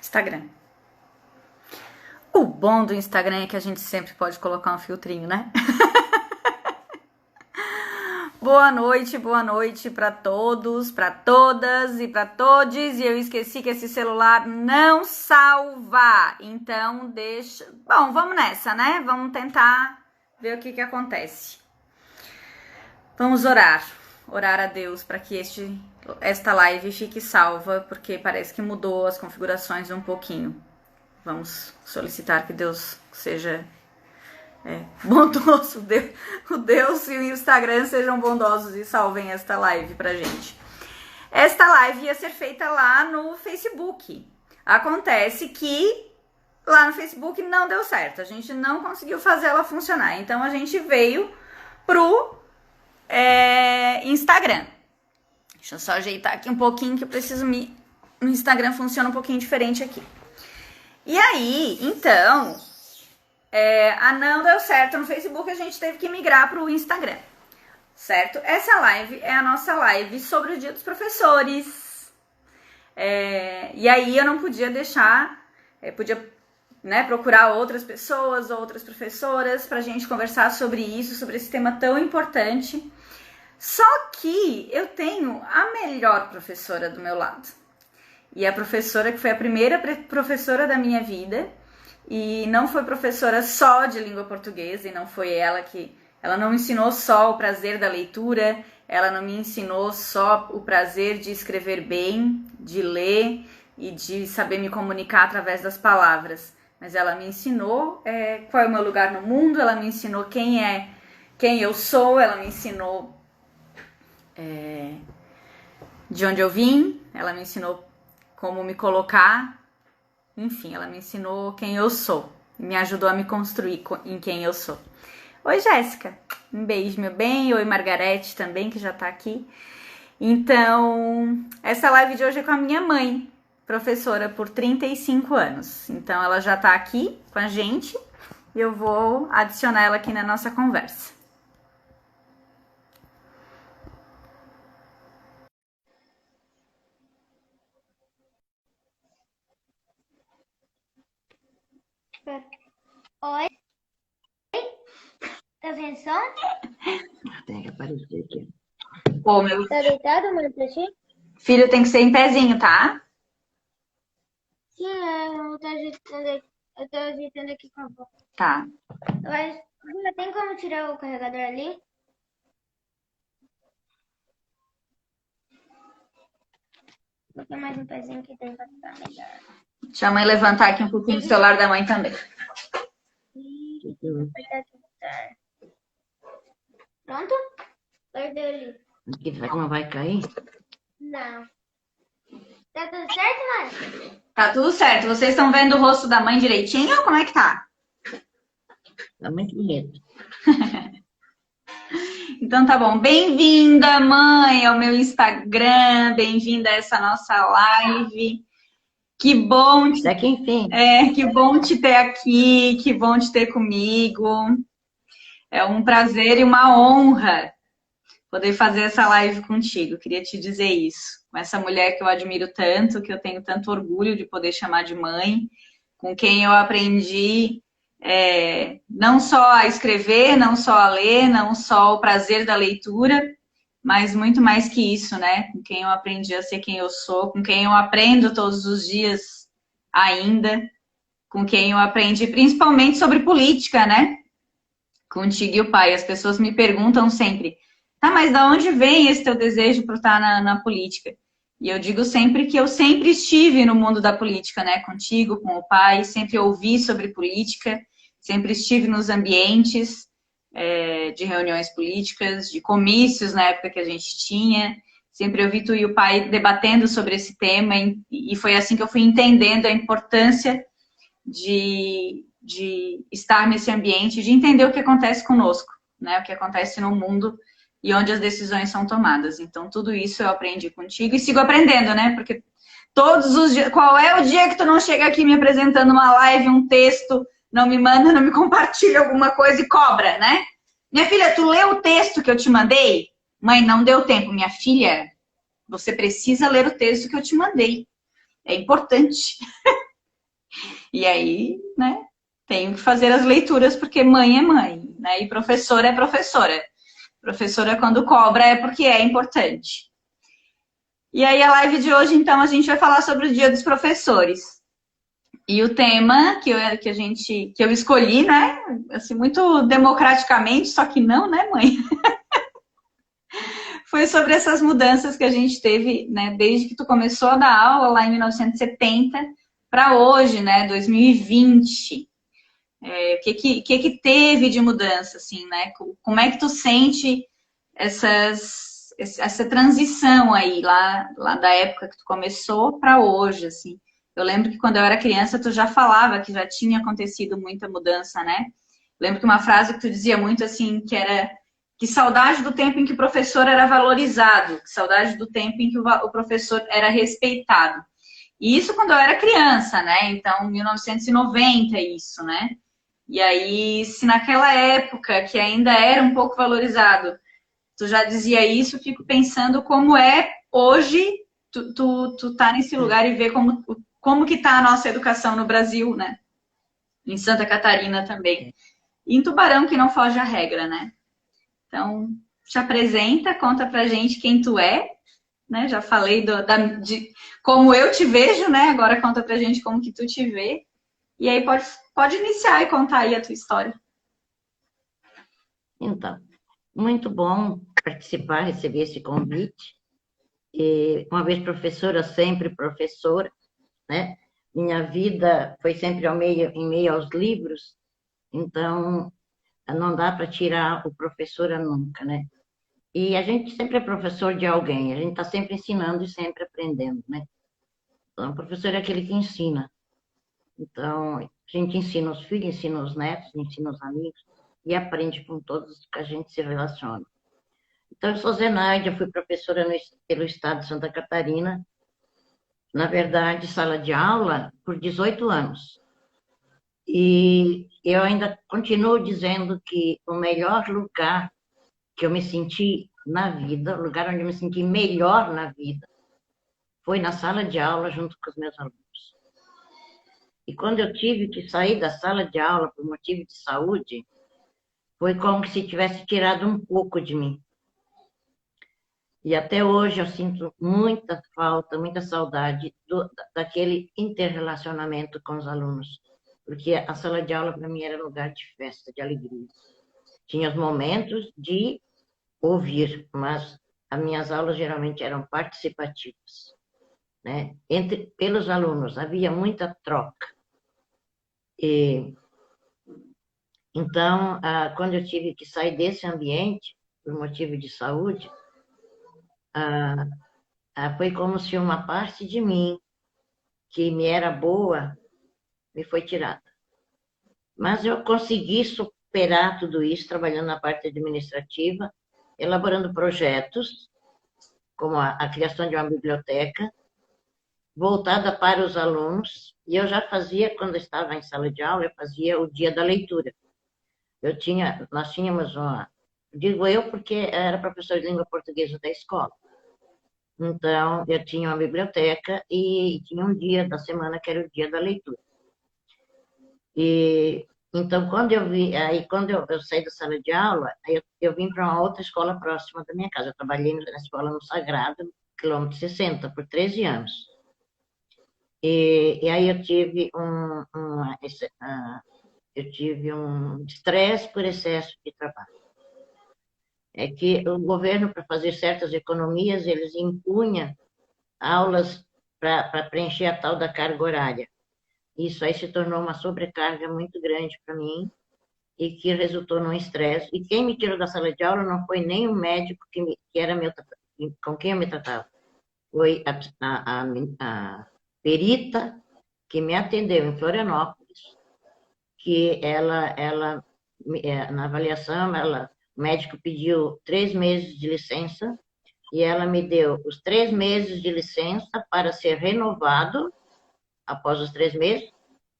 Instagram. O bom do Instagram é que a gente sempre pode colocar um filtrinho, né? Boa noite para todos, para todas e para todes. E eu esqueci que esse celular não salva. Então deixa... Bom, vamos nessa, né? Vamos tentar ver o que acontece. Vamos orar a Deus para que esta live fique salva, porque parece que mudou as configurações um pouquinho. Vamos solicitar que Deus seja bondoso, o Deus e o Instagram sejam bondosos e salvem esta live pra gente. Esta live ia ser feita lá no Facebook. Acontece que lá no Facebook não deu certo, a gente não conseguiu fazer ela funcionar, então a gente veio pro Instagram. Deixa eu só ajeitar aqui um pouquinho que eu preciso no Instagram funciona um pouquinho diferente aqui. E aí, então, não deu certo no Facebook, a gente teve que migrar para o Instagram, certo? Essa live é a nossa live sobre o Dia dos Professores. E aí eu não podia deixar, podia procurar outras pessoas, outras professoras, para a gente conversar sobre isso, sobre esse tema tão importante. Só que eu tenho a melhor professora do meu lado. E a professora que foi a primeira professora da minha vida, e não foi professora só de língua portuguesa, e não foi ela não me ensinou só o prazer da leitura, ela não me ensinou só o prazer de escrever bem, de ler e de saber me comunicar através das palavras, mas ela me ensinou qual é o meu lugar no mundo, ela me ensinou quem eu sou, ela me ensinou de onde eu vim, ela me ensinou como me colocar, enfim, ela me ensinou quem eu sou, me ajudou a me construir em quem eu sou. Oi, Jéssica, um beijo, meu bem. Oi, Margarete também, que já tá aqui. Então, essa live de hoje é com a minha mãe, professora por 35 anos. Então, ela já tá aqui com a gente e eu vou adicionar ela aqui na nossa conversa. Oi? Tá vendo só? Tem que aparecer aqui. Tá deitado, mãe, pra ti? Filho, tem que ser em pezinho, tá? Sim, eu tô ajeitando aqui com a boca. Tá. Mas tem como tirar o carregador ali? Vou botar mais um pezinho que tem pra ficar melhor. Deixa a mãe levantar aqui um pouquinho o celular da mãe também. Pronto? Perdeu ali. Será que não vai cair? Não. Tá tudo certo, mãe? Tá tudo certo. Vocês estão vendo o rosto da mãe direitinho ou como é que tá? Tá muito bonito. Então tá bom. Bem-vinda, mãe, ao meu Instagram. Bem-vinda a essa nossa live. Que bom Até que enfim. que bom te ter aqui, que bom te ter comigo. É um prazer e uma honra poder fazer essa live contigo. Queria te dizer isso. Com essa mulher que eu admiro tanto, que eu tenho tanto orgulho de poder chamar de mãe, com quem eu aprendi não só a escrever, não só a ler, não só o prazer da leitura, mas muito mais que isso, né? Com quem eu aprendi a ser quem eu sou, com quem eu aprendo todos os dias ainda, com quem eu aprendi principalmente sobre política, né? Contigo e o pai. As pessoas me perguntam sempre, tá, mas de onde vem esse teu desejo por estar na política? E eu digo sempre que eu sempre estive no mundo da política, né? Contigo, com o pai, sempre ouvi sobre política, sempre estive nos ambientes de reuniões políticas, de comícios na época que a gente tinha. Sempre ouvi tu e o pai debatendo sobre esse tema e foi assim que eu fui entendendo a importância de estar nesse ambiente, de entender o que acontece conosco, né? O que acontece no mundo e onde as decisões são tomadas. Então, tudo isso eu aprendi contigo e sigo aprendendo, né? Porque todos os dias... Qual é o dia que tu não chega aqui me apresentando uma live, um texto, não me manda, não me compartilha alguma coisa e cobra, né? Minha filha, tu leu o texto que eu te mandei? Mãe, não deu tempo. Minha filha, você precisa ler o texto que eu te mandei. É importante. E aí, né, tenho que fazer as leituras porque mãe é mãe, né? E professora é professora. Professora, quando cobra, é porque é importante. E aí, a live de hoje, então, a gente vai falar sobre o Dia dos Professores. E o tema que eu escolhi, né? Assim, muito democraticamente, só que não, né, mãe? Foi sobre essas mudanças que a gente teve, né? Desde que tu começou a dar aula lá em 1970 para hoje, né? 2020. O que teve de mudança, assim, né? Como é que tu sente essa transição aí, lá da época que tu começou para hoje, assim? Eu lembro que quando eu era criança, tu já falava que já tinha acontecido muita mudança, né? Lembro que uma frase que tu dizia muito, assim, que era que saudade do tempo em que o professor era valorizado, que saudade do tempo em que o professor era respeitado. E isso quando eu era criança, né? Então, 1990 isso, né? E aí, se naquela época, que ainda era um pouco valorizado, tu já dizia isso, fico pensando como é hoje tu tá nesse lugar e ver como que tá a nossa educação no Brasil, né? Em Santa Catarina também. E em Tubarão, que não foge à regra, né? Então, te apresenta, conta pra gente quem tu é, né? Já falei de como eu te vejo, né? Agora conta pra gente como que tu te vê. E aí pode iniciar e contar aí a tua história. Então, muito bom participar, receber esse convite. E, uma vez professora, sempre professora, né? Minha vida foi sempre em meio aos livros, então não dá para tirar o professora nunca, né? E a gente sempre é professor de alguém, a gente está sempre ensinando e sempre aprendendo, né? Então, o professor é aquele que ensina. Então, a gente ensina os filhos, ensina os netos, ensina os amigos e aprende com todos que a gente se relaciona. Então, eu sou Zenaide, eu fui professora pelo estado de Santa Catarina, na verdade, sala de aula, por 18 anos. E eu ainda continuo dizendo que o melhor lugar que eu me senti na vida, o lugar onde eu me senti melhor na vida, foi na sala de aula junto com os meus alunos. E quando eu tive que sair da sala de aula por motivo de saúde, foi como se tivesse tirado um pouco de mim. E até hoje eu sinto muita falta, muita saudade daquele interrelacionamento com os alunos. Porque a sala de aula para mim era lugar de festa, de alegria. Tinha os momentos de ouvir, mas as minhas aulas geralmente eram participativas, né? Pelos alunos, havia muita troca. E, então, quando eu tive que sair desse ambiente, por motivo de saúde, foi como se uma parte de mim, que me era boa, me foi tirada. Mas eu consegui superar tudo isso, trabalhando na parte administrativa, elaborando projetos, como a criação de uma biblioteca, voltada para os alunos, e eu já fazia, quando eu estava em sala de aula, eu fazia o dia da leitura. Nós tínhamos digo eu porque era professor de língua portuguesa da escola. Então, eu tinha uma biblioteca e tinha um dia da semana que era o dia da leitura. E então, quando eu saí da sala de aula, eu vim para uma outra escola próxima da minha casa. Eu trabalhei na escola no Sagrado, quilômetro 60, por 13 anos. E aí eu tive um estresse por excesso de trabalho. É que o governo, para fazer certas economias, eles impunham aulas para preencher a tal da carga horária. Isso aí se tornou uma sobrecarga muito grande para mim e que resultou num estresse. E quem me tirou da sala de aula não foi nem o médico que era com quem eu me tratava. Foi a perita que me atendeu em Florianópolis, que na avaliação, o médico pediu 3 meses de licença e ela me deu os 3 meses de licença para ser renovado após os 3 meses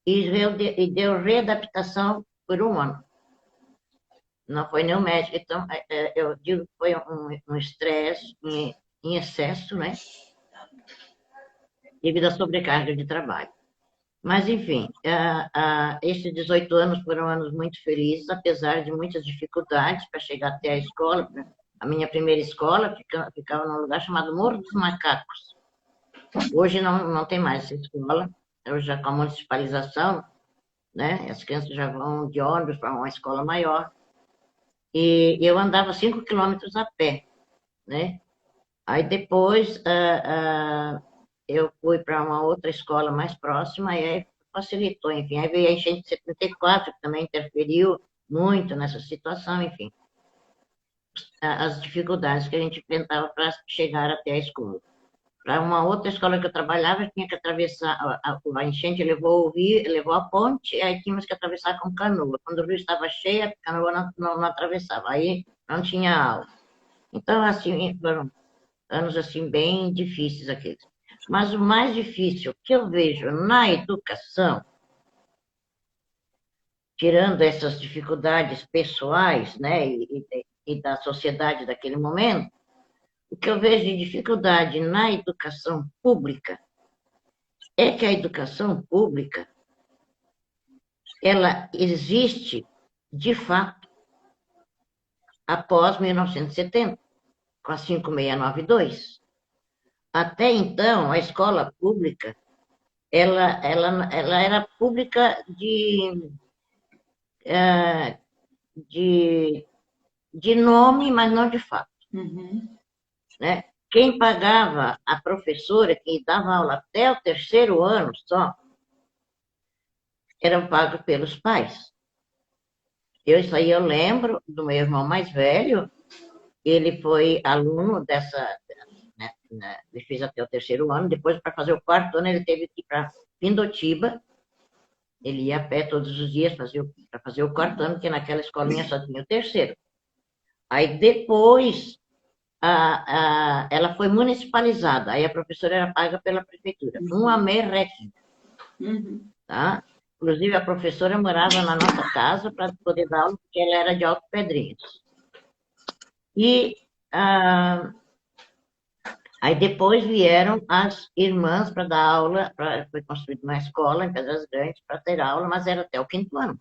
e deu readaptação por 1 ano. Não foi nem o médico. Então, eu digo que foi um estresse em excesso, né? Devido à sobrecarga de trabalho. Mas, enfim, esses 18 anos foram anos muito felizes, apesar de muitas dificuldades para chegar até a escola. A minha primeira escola ficava num lugar chamado Morro dos Macacos. Hoje não tem mais essa escola, hoje já com a municipalização, né? As crianças já vão de ônibus para uma escola maior. E eu andava 5 quilômetros a pé, né? Aí depois eu fui para uma outra escola mais próxima e aí facilitou, enfim. Aí veio a enchente de 74, que também interferiu muito nessa situação, enfim. As dificuldades que a gente enfrentava para chegar até a escola. Para uma outra escola que eu trabalhava, eu tinha que atravessar, a enchente levou o rio, levou a ponte, e aí tínhamos que atravessar com canoa. Quando o rio estava cheio, a canoa não atravessava, aí não tinha aula. Então, assim, foram anos assim bem difíceis aqueles. Mas o mais difícil que eu vejo na educação, tirando essas dificuldades pessoais, né, e da sociedade daquele momento, o que eu vejo de dificuldade na educação pública é que a educação pública, ela existe, de fato, após 1970, com a 5692. Até então, a escola pública, ela era pública de nome, mas não de fato. Né? Quem pagava a professora, que dava aula até o terceiro ano só, eram pagos pelos pais. Isso aí eu lembro do meu irmão mais velho, ele foi aluno né, ele fez até o terceiro ano, depois para fazer o quarto ano ele teve que ir para Pindotiba, ele ia a pé todos os dias para fazer o quarto ano, porque naquela escolinha só tinha o terceiro. Aí depois ela foi municipalizada, aí a professora era paga pela prefeitura, uma merrequinha. Tá? Inclusive, a professora morava na nossa casa para poder dar aula, porque ela era de Alto Pedrinhos. E aí depois vieram as irmãs para dar aula, foi construída uma escola em Pedras Grandes para ter aula, mas era até o quinto ano.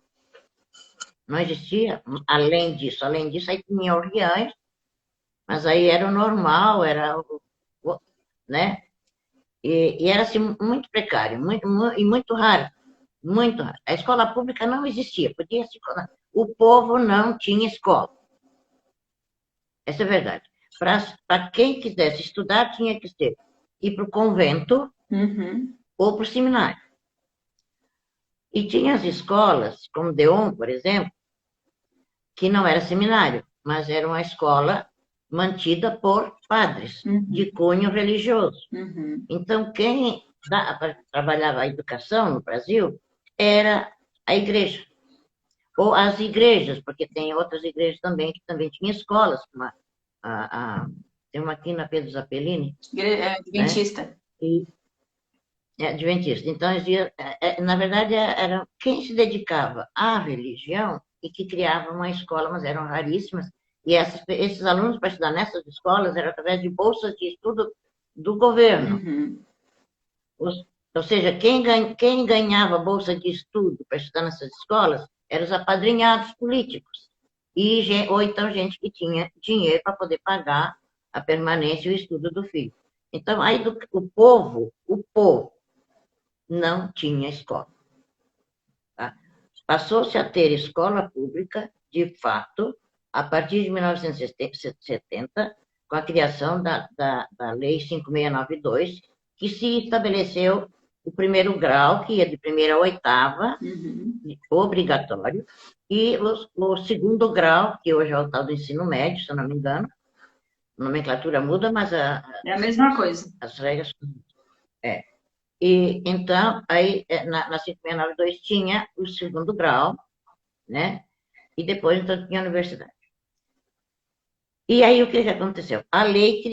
Não existia, além disso aí tinha orgiães, mas aí era o normal, né? E era assim, muito precário, e muito raro. Muito raro. A escola pública não existia, podia se. O povo não tinha escola. Essa é a verdade. Para quem quisesse estudar, tinha que ir para o convento ou para o seminário. E tinha as escolas, como Deon, por exemplo, que não era seminário, mas era uma escola mantida por padres de cunho religioso. Então, quem trabalhava a educação no Brasil era a igreja. Ou as igrejas, porque tem outras igrejas também que também tinham escolas, como tem uma aqui na Pedro Zappellini. Adventista. Né? Adventista. Então, na verdade, era quem se dedicava à religião e que criava uma escola, mas eram raríssimas. E esses alunos, para estudar nessas escolas, eram através de bolsas de estudo do governo. Ou seja, quem ganhava bolsa de estudo para estudar nessas escolas eram os apadrinhados políticos. Ou então gente que tinha dinheiro para poder pagar a permanência e o estudo do filho. Então, aí o povo não tinha escola. Tá? Passou-se a ter escola pública, de fato, a partir de 1970, com a criação da Lei 5692, que se estabeleceu o primeiro grau, que ia de primeira a oitava, obrigatório, e o segundo grau, que hoje é o tal do ensino médio, se eu não me engano. A nomenclatura muda, mas é a mesma coisa. As regras. E então, aí na 5692 tinha o segundo grau, né? E depois, então, tinha a universidade. E aí, o que aconteceu? A lei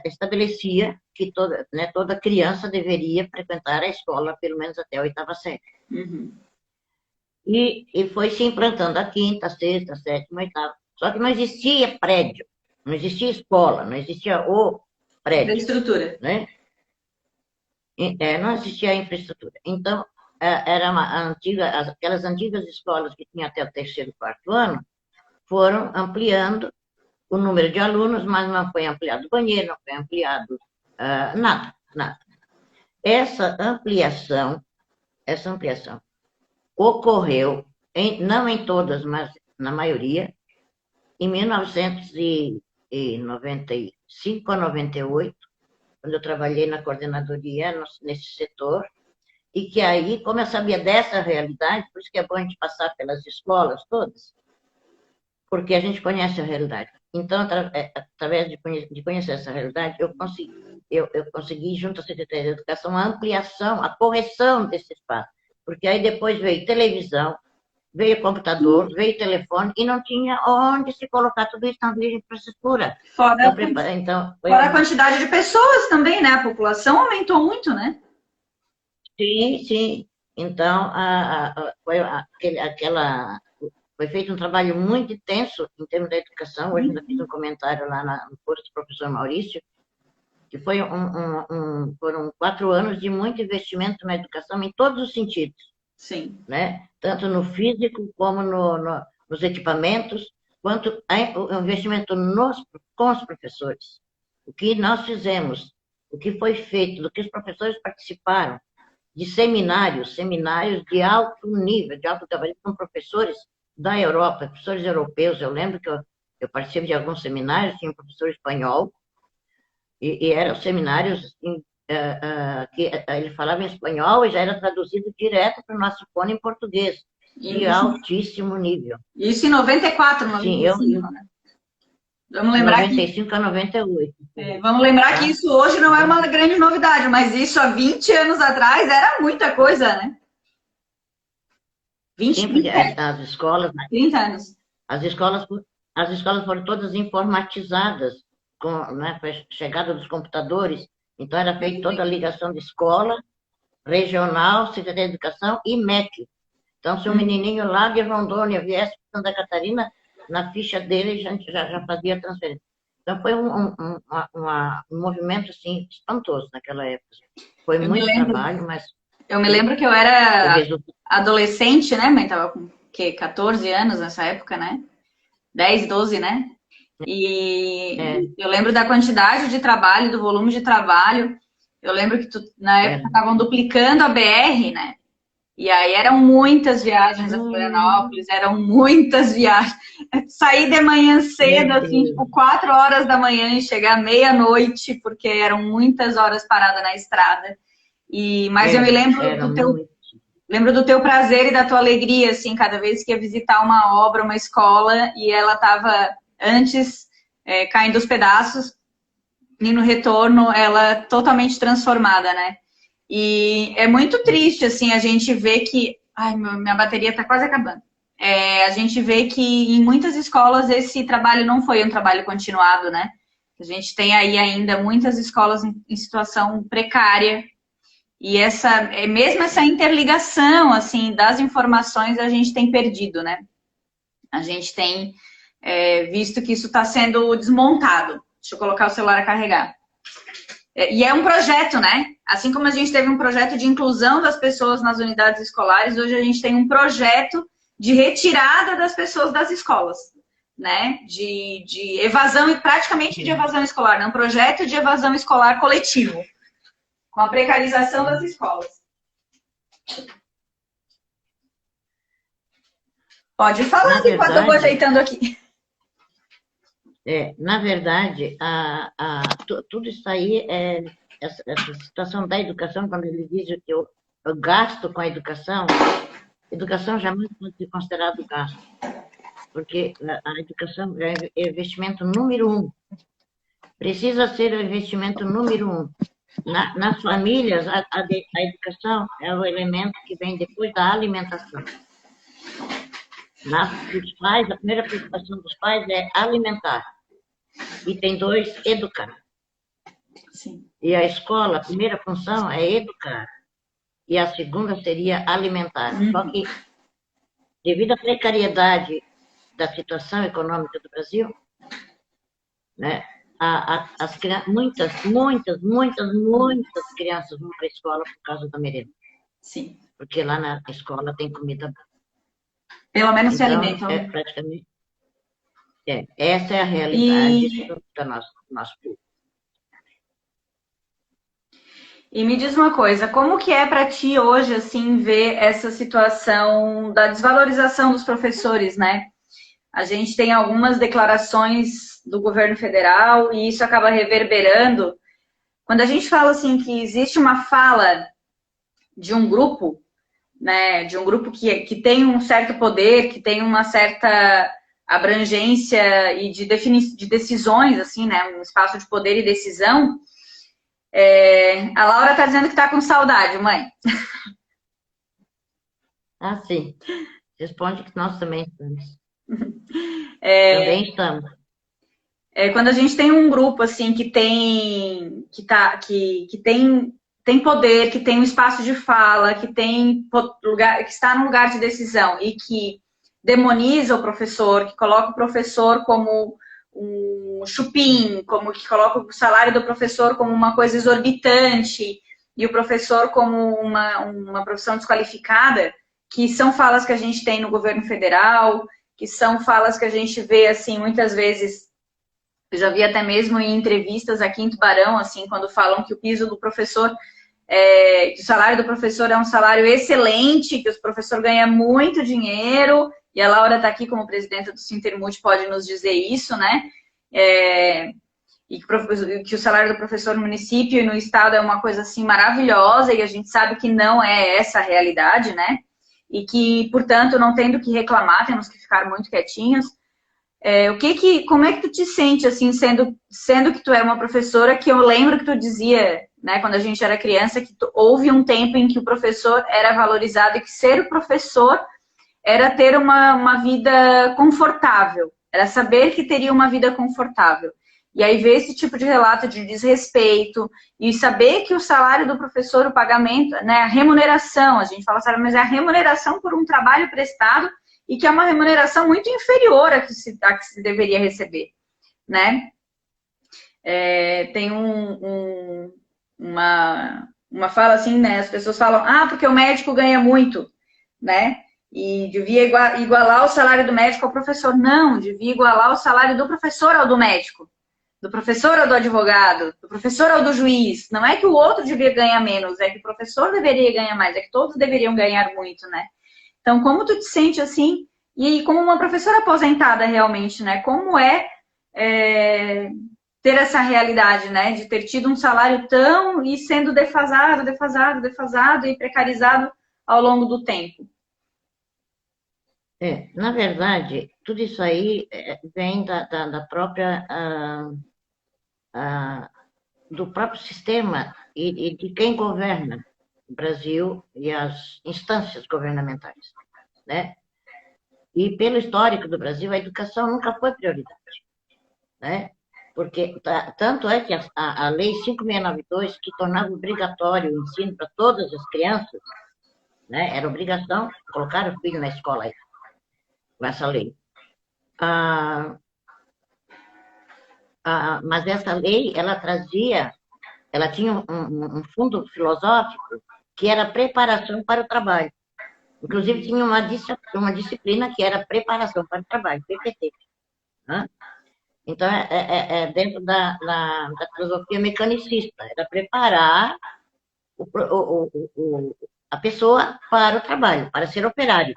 estabelecia que toda criança deveria frequentar a escola pelo menos até a oitava série. E foi se implantando a quinta, a sexta, a sétima, a oitava. Só que não existia prédio, não existia escola, não existia o prédio. Da estrutura. Né? Não existia a infraestrutura. Então, era aquelas antigas escolas que tinham até o terceiro e quarto ano, foram ampliando o número de alunos, mas não foi ampliado o banheiro, não foi ampliado nada, nada. Essa ampliação ocorreu, não em todas, mas na maioria, em 1995 a 98, quando eu trabalhei na coordenadoria nesse setor, e que aí, como eu sabia dessa realidade, por isso que é bom a gente passar pelas escolas todas, porque a gente conhece a realidade. Então, através de conhecer essa realidade, eu consegui, junto à Secretaria de Educação, a ampliação, a correção desse espaço. Porque aí depois veio televisão, veio computador, veio telefone, e não tinha onde se colocar tudo isso na infraestrutura. Fora a quantidade de pessoas também, né? A população aumentou muito, né? Sim, sim. Então, foi feito um trabalho muito intenso em termos da educação. Hoje ainda fiz um comentário lá no curso do professor Maurício, que foram 4 anos de muito investimento na educação em todos os sentidos. Sim. Né? Tanto no físico, como nos equipamentos, quanto o investimento com os professores. O que nós fizemos, o que foi feito, do que os professores participaram, de seminários de alto nível, de alto gabarito, com professores da Europa, professores europeus. Eu lembro que eu participei de alguns seminários, tinha um professor espanhol, e eram seminários que ele falava em espanhol e já era traduzido direto para o nosso fone em português, de altíssimo nível. Isso em 94, 95, Sim, né? Vamos lembrar 95 a 98. Vamos lembrar que isso hoje não é uma grande novidade, mas isso há 20 anos atrás era muita coisa, né? 20 as escolas... 30 anos. As escolas foram todas informatizadas com a chegada dos computadores. Então, era feita toda a ligação de escola, regional, Secretaria de Educação e MEC. Então, se um menininho lá de Rondônia viesse para Santa Catarina, na ficha dele a gente já fazia a transferência. Então, foi um movimento assim, espantoso naquela época. Foi muito trabalho, mas... Eu me lembro que eu era adolescente, né, mãe? Tava com 14 anos nessa época, né? 10, 12, né? E eu lembro da quantidade de trabalho, do volume de trabalho. Eu lembro que na época estavam duplicando a BR, né? E aí eram muitas viagens a Florianópolis, eram muitas viagens. Sair de manhã cedo, assim, tipo 4 horas da manhã e chegar meia-noite, porque eram muitas horas parada na estrada. Mas eu me lembro do teu prazer e da tua alegria, assim, cada vez que ia visitar uma obra, uma escola, e ela estava antes caindo aos pedaços, e no retorno ela totalmente transformada, né? E é muito triste, assim, a gente vê que... Ai, minha bateria está quase acabando. A gente vê que em muitas escolas esse trabalho não foi um trabalho continuado, né? A gente tem aí ainda muitas escolas em situação precária. E mesmo essa interligação, assim, das informações a gente tem perdido, né? A gente tem visto que isso está sendo desmontado. Deixa eu colocar o celular a carregar. E é um projeto, né? Assim como a gente teve um projeto de inclusão das pessoas nas unidades escolares, hoje a gente tem um projeto de retirada das pessoas das escolas, né? De evasão, e praticamente de evasão escolar, né? Um projeto de evasão escolar coletivo, com a precarização das escolas. Pode falar enquanto eu vou ajeitando aqui. Na verdade, tudo isso aí, essa situação da educação, quando ele diz que eu gasto com a educação jamais pode ser considerado gasto, porque a educação é investimento número 1. Precisa ser o investimento número 1. Nas famílias, a educação é o elemento que vem depois da alimentação. Dos pais, a primeira preocupação dos pais é alimentar. E tem 2, educar. Sim. E a escola, a primeira função é educar. E a segunda seria alimentar. Só que, devido à precariedade da situação econômica do Brasil, né, muitas crianças vão para a escola por causa da merenda. Sim. porque lá na escola tem comida boa. Pelo menos se Então, alimentam. praticamente, essa é a realidade E, do nosso público. e me diz uma coisa, como que é para ti hoje, assim, ver essa situação da desvalorização dos professores, né? A gente tem algumas declarações do governo federal e isso acaba reverberando. Quando a gente fala, assim, que existe uma fala de um grupo, né, de um grupo que tem um certo poder, que tem uma certa abrangência e de decisões, assim, né, um espaço de poder e decisão. A Laura está dizendo que está com saudade, mãe. Ah, sim. Responde que nós também estamos. Também estamos. Quando a gente tem um grupo assim que tem poder, que tem um espaço de fala, que tem lugar, que está no lugar de decisão e que demoniza o professor, que coloca o professor como um chupim, como que coloca o salário do professor como uma coisa exorbitante e o professor como uma profissão desqualificada, que são falas que a gente tem no governo federal, que são falas que a gente vê assim muitas vezes. Eu já vi até mesmo em entrevistas aqui em Tubarão, assim, quando falam que o piso do professor, que o salário do professor é um salário excelente, que o professor ganha muito dinheiro, e a Laura está aqui como presidenta do Sintermut, pode nos dizer isso, né? E que o salário do professor no município e no estado é uma coisa assim maravilhosa, e a gente sabe que não é essa a realidade, né? E que, portanto, não tendo que reclamar, temos que ficar muito quietinhos. Como é que tu te sente, assim, sendo que tu é uma professora, que eu lembro que tu dizia, né, quando a gente era criança, que houve um tempo em que o professor era valorizado e que ser o professor era ter uma vida confortável, era saber que teria uma vida confortável. E aí ver esse tipo de relato de desrespeito e saber que o salário do professor, o pagamento, né, a remuneração, a gente fala salário, mas é a remuneração por um trabalho prestado e que é uma remuneração muito inferior a que se deveria receber, né? Tem uma fala assim, né? As pessoas falam, porque o médico ganha muito, né? E devia igualar o salário do médico ao professor. Não, devia igualar o salário do professor ao do médico, do professor ao do advogado, do professor ao do juiz. Não é que o outro devia ganhar menos, é que o professor deveria ganhar mais, é que todos deveriam ganhar muito, né? Então, como tu te sente assim, e como uma professora aposentada realmente, né? Como ter essa realidade, né? De ter tido um salário tão e sendo defasado e precarizado ao longo do tempo. Na verdade, tudo isso aí vem da própria, do próprio sistema e de quem governa o Brasil e as instâncias governamentais, né? E pelo histórico do Brasil, a educação nunca foi prioridade, né? Porque tanto é que a Lei 5.692, que tornava obrigatório o ensino para todas as crianças, né? Era obrigação colocar o filho na escola aí, com essa lei. Mas essa lei, ela tinha um fundo filosófico que era preparação para o trabalho. Inclusive, tinha uma disciplina que era preparação para o trabalho, PPT. Né? Então, dentro da filosofia mecanicista, era preparar a pessoa para o trabalho, para ser operário.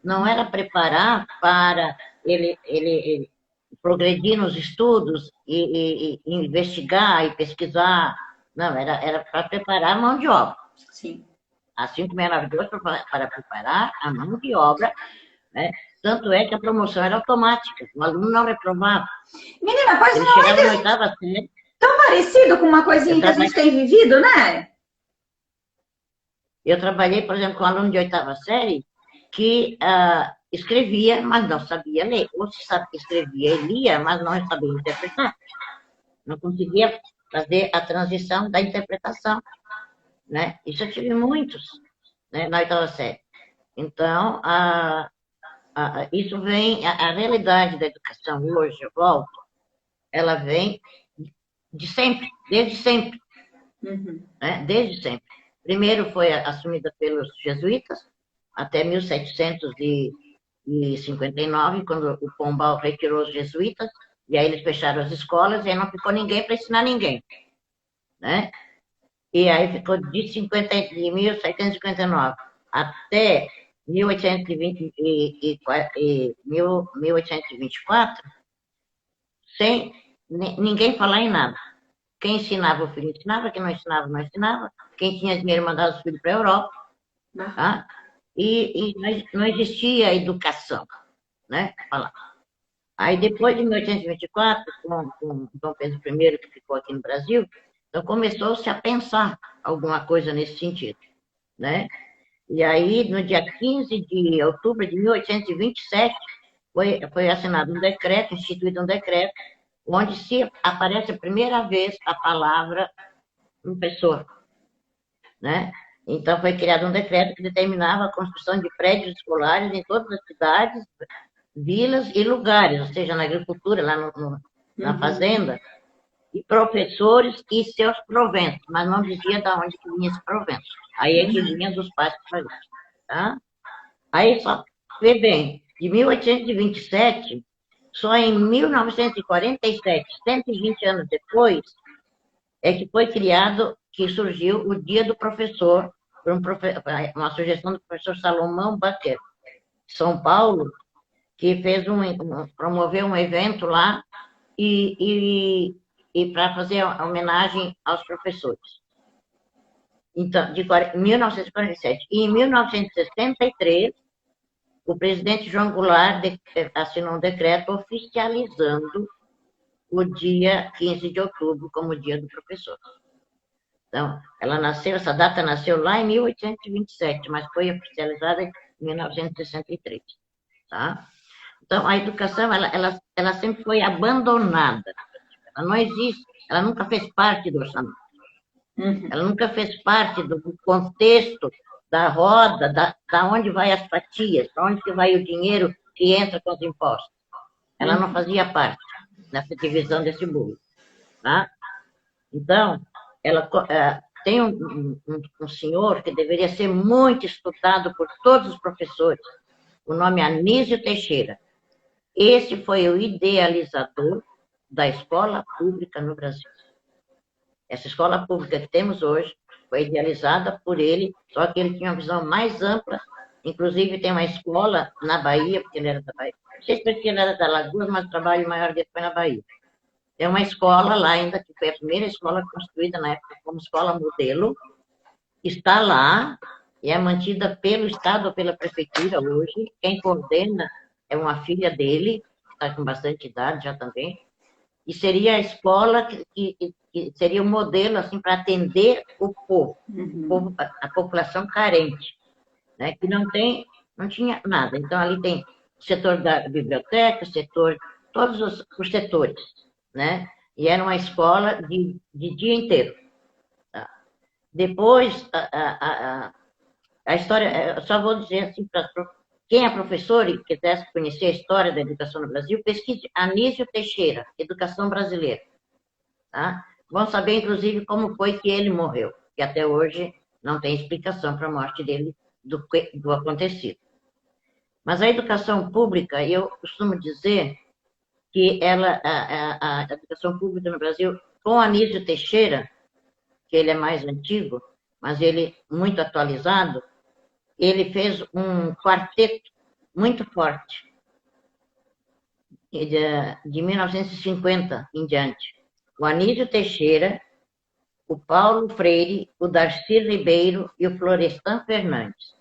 Não era preparar para ele progredir nos estudos e investigar e pesquisar. Não, era para preparar a mão de obra. Sim. A 5.692 para preparar a mão de obra, né? Tanto é que a promoção era automática, o aluno não reprovava. Menina, pode ele não chegava na oitava série. Tão parecido com uma coisinha que a gente tem vivido, né? Eu trabalhei, por exemplo, com um aluno de oitava série que escrevia, mas não sabia ler. Ou se escrevia e lia, mas não sabia interpretar. Não conseguia fazer a transição da interpretação. Né? Isso eu tive muitos, né, na oitava série. Então, isso vem, a realidade da educação hoje, eu volto, ela vem de sempre, desde sempre. Uhum. Né? Desde sempre. Primeiro foi assumida pelos jesuítas, até 1759, quando o Pombal retirou os jesuítas, e aí eles fecharam as escolas, e aí não ficou ninguém para ensinar ninguém, né? E aí ficou de 1759 até 1824, sem ninguém falar em nada. Quem ensinava, o filho ensinava, quem não ensinava, não ensinava. Quem tinha dinheiro mandava os filhos para a Europa. Tá? E não existia educação, né? Aí depois de 1824, com Dom Pedro I, que ficou aqui no Brasil, então começou-se a pensar alguma coisa nesse sentido, né? E aí, no dia 15 de outubro de 1827, foi assinado um decreto, instituído um decreto, onde se aparece a primeira vez a palavra professor, né? Então, foi criado um decreto que determinava a construção de prédios escolares em todas as cidades, vilas e lugares, ou seja, na agricultura, lá na fazenda, e professores e seus proventos, mas não dizia de onde que vinha esse provento. Aí é que vinha dos pais para isso, tá? Aí, só vê bem, de 1827, só em 1947, 120 anos depois, é que foi criado, que surgiu o Dia do Professor, por uma sugestão do professor Salomão Baquer, de São Paulo, que promoveu um evento lá e para fazer a homenagem aos professores. Então, de 1947. E em 1963, o presidente João Goulart assinou um decreto oficializando o dia 15 de outubro como Dia do Professor. Então, essa data nasceu lá em 1827, mas foi oficializada em 1963, tá? Então, a educação, ela sempre foi abandonada. Ela não existe, ela nunca fez parte do orçamento. Ela nunca fez parte do contexto da roda, da onde vai as fatias, para onde que vai o dinheiro que entra com os impostos. Ela não fazia parte nessa divisão desse bolo, tá? Então, tem um senhor que deveria ser muito estudado por todos os professores. O nome é Anísio Teixeira. Esse foi o idealizador da escola pública no Brasil. Essa escola pública que temos hoje foi idealizada por ele, só que ele tinha uma visão mais ampla. Inclusive, tem uma escola na Bahia, porque ele era da Bahia. Não sei se porque ele era da Lagoa, mas o trabalho maior dele foi na Bahia. Tem uma escola lá ainda, que foi a primeira escola construída na época como escola modelo, está lá e é mantida pelo Estado ou pela Prefeitura hoje. Quem coordena é uma filha dele, que está com bastante idade já também, e seria a escola que seria um modelo assim, para atender o povo, a população carente, né, que não tinha nada. Então, ali tem o setor da biblioteca, todos os setores, né? E era uma escola de dia inteiro. Tá? Depois, a história, eu só vou dizer assim, para quem é professor e quiser conhecer a história da educação no Brasil, pesquise Anísio Teixeira, Educação Brasileira. Tá? Vão saber, inclusive, como foi que ele morreu, que até hoje não tem explicação para a morte dele do acontecido. Mas a educação pública, eu costumo dizer que a educação pública no Brasil, com Anísio Teixeira, que ele é mais antigo, mas ele muito atualizado, ele fez um quarteto muito forte, de 1950 em diante. O Anísio Teixeira, o Paulo Freire, o Darcy Ribeiro e o Florestan Fernandes.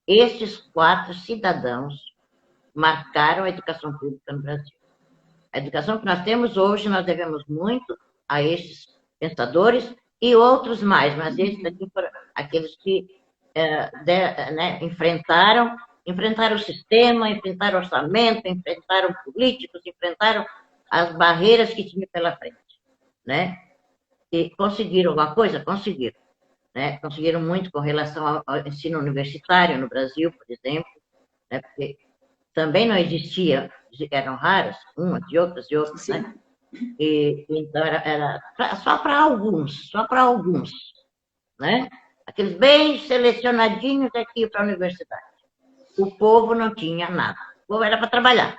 Estes 4 cidadãos marcaram a educação pública no Brasil. A educação que nós temos hoje, nós devemos muito a esses pensadores e outros mais, mas esses aqui foram aqueles que enfrentaram o sistema, enfrentaram o orçamento, enfrentaram políticos, enfrentaram as barreiras que tinha pela frente, né? E conseguiram alguma coisa? Conseguiram. Né? Conseguiram muito com relação ao ensino universitário no Brasil, por exemplo, né? Porque também não existia, eram raras, umas e outras, né? E, então era só para alguns, né? aqueles bem selecionadinhos aqui para a universidade. O povo não tinha nada. O povo era para trabalhar.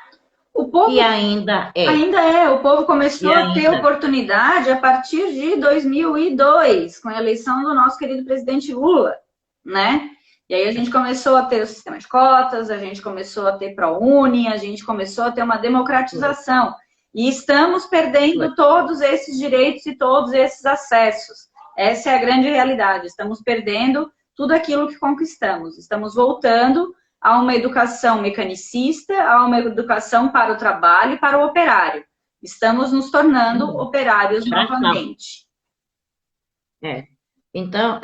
O povo e ainda é. O povo começou a ter oportunidade a partir de 2002, com a eleição do nosso querido presidente Lula, né? E aí a gente começou a ter o sistema de cotas, a gente começou a ter ProUni, a gente começou a ter uma democratização. E estamos perdendo todos esses direitos e todos esses acessos. Essa é a grande realidade. Estamos perdendo tudo aquilo que conquistamos. Estamos voltando a uma educação mecanicista, a uma educação para o trabalho e para o operário. Estamos nos tornando operários novamente. Então,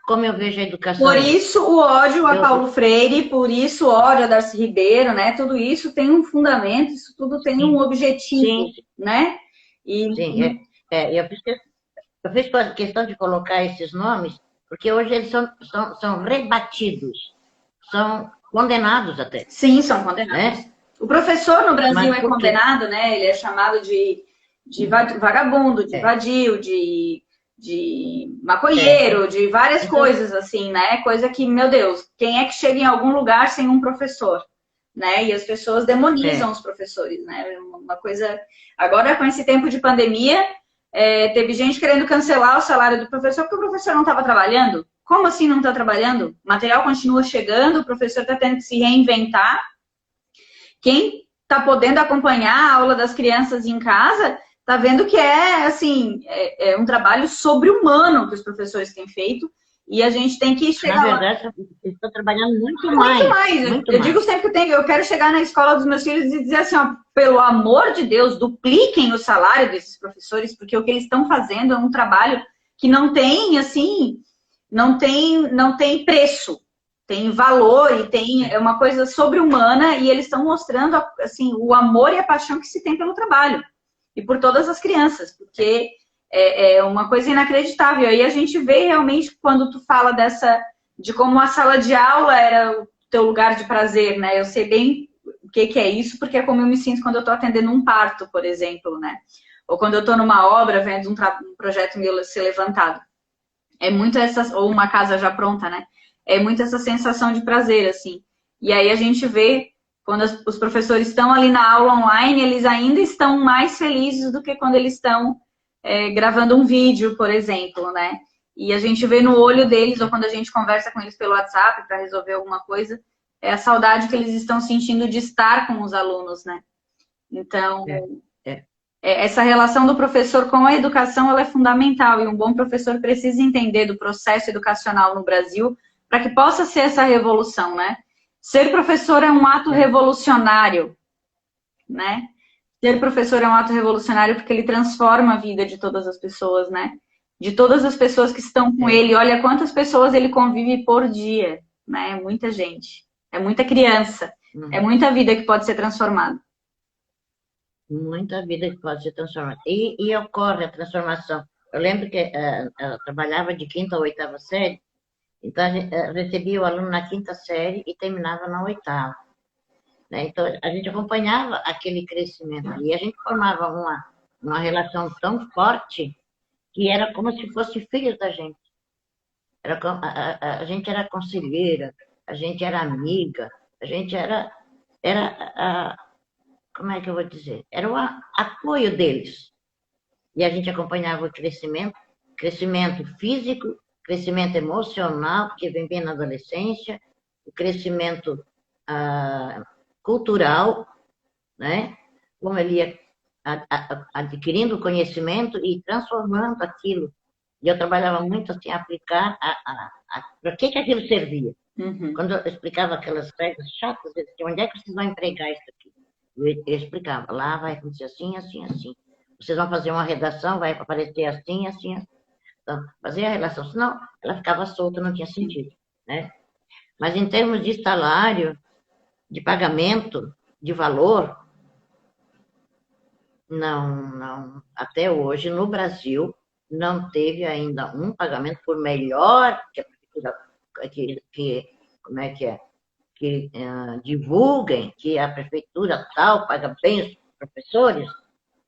como eu vejo a educação... Por isso o ódio a Paulo Freire, por isso o ódio a Darcy Ribeiro, né? Tudo isso tem um fundamento, isso tudo tem um objetivo, né? Eu fiz questão de colocar esses nomes, porque hoje eles são rebatidos, são condenados até. Sim, são condenados. Né? O professor no Brasil é condenado, né? Ele é chamado de vagabundo, de vadio, de maconheiro, de várias coisas, assim, né? Coisa que, meu Deus, quem é que chega em algum lugar sem um professor? Né? E as pessoas demonizam os professores, né? Uma coisa... Agora, com esse tempo de pandemia, teve gente querendo cancelar o salário do professor porque o professor não estava trabalhando. Como assim não está trabalhando? O material continua chegando, o professor está tendo que se reinventar. Quem está podendo acompanhar a aula das crianças em casa, está vendo que é um trabalho sobre-humano que os professores têm feito. E a gente tem que chegar lá. Na verdade, eu estou trabalhando muito mais. Eu digo sempre que eu quero chegar na escola dos meus filhos e dizer assim, ó, pelo amor de Deus, dupliquem o salário desses professores, porque o que eles estão fazendo é um trabalho que não tem, assim, não tem preço, tem valor e é uma coisa sobre-humana e eles estão mostrando, assim, o amor e a paixão que se tem pelo trabalho e por todas as crianças, porque... É uma coisa inacreditável. Aí a gente vê realmente quando tu fala de como a sala de aula era o teu lugar de prazer, né? Eu sei bem o que é isso, porque é como eu me sinto quando eu estou atendendo um parto, por exemplo, né? Ou quando eu estou numa obra, vendo um projeto meu ser levantado. É muito ou uma casa já pronta, né? É muito essa sensação de prazer, assim. E aí a gente vê, quando os professores estão ali na aula online, eles ainda estão mais felizes do que quando eles estão gravando um vídeo, por exemplo, né? E a gente vê no olho deles, ou quando a gente conversa com eles pelo WhatsApp para resolver alguma coisa, é a saudade que eles estão sentindo de estar com os alunos, né? Então, essa relação do professor com a educação, ela é fundamental, e um bom professor precisa entender do processo educacional no Brasil para que possa ser essa revolução, né? Ser professor é um ato revolucionário, né? Ser professor é um ato revolucionário porque ele transforma a vida de todas as pessoas, né? De todas as pessoas que estão com ele. Olha quantas pessoas ele convive por dia, né? É muita gente. É muita criança. É muita vida que pode ser transformada. Muita vida que pode ser transformada. E ocorre a transformação. Eu lembro que eu trabalhava de 5ª a 8ª série, então recebia o aluno na 5ª série e terminava na 8ª. Então, a gente acompanhava aquele crescimento e a gente formava uma relação tão forte que era como se fosse filhos da gente. A gente era conselheira, a gente era amiga, a gente era como é que eu vou dizer? Era o apoio deles. E a gente acompanhava o crescimento físico, crescimento emocional, que vem bem na adolescência, o crescimento... cultural, né? Como ele ia adquirindo conhecimento e transformando aquilo. E eu trabalhava muito assim, aplicar para que aquilo servia. Quando eu explicava aquelas regras chatas, eu dizia, onde é que vocês vão empregar isso aqui? Eu explicava, lá vai acontecer assim, assim, assim. Vocês vão fazer uma redação, vai aparecer assim, assim, assim. Então, fazer a relação, senão ela ficava solta, não tinha sentido, né? Mas em termos de salário, de pagamento, de valor, não, até hoje no Brasil não teve ainda um pagamento por melhor que a prefeitura, como é que é, que divulguem que a prefeitura tal paga bem os professores,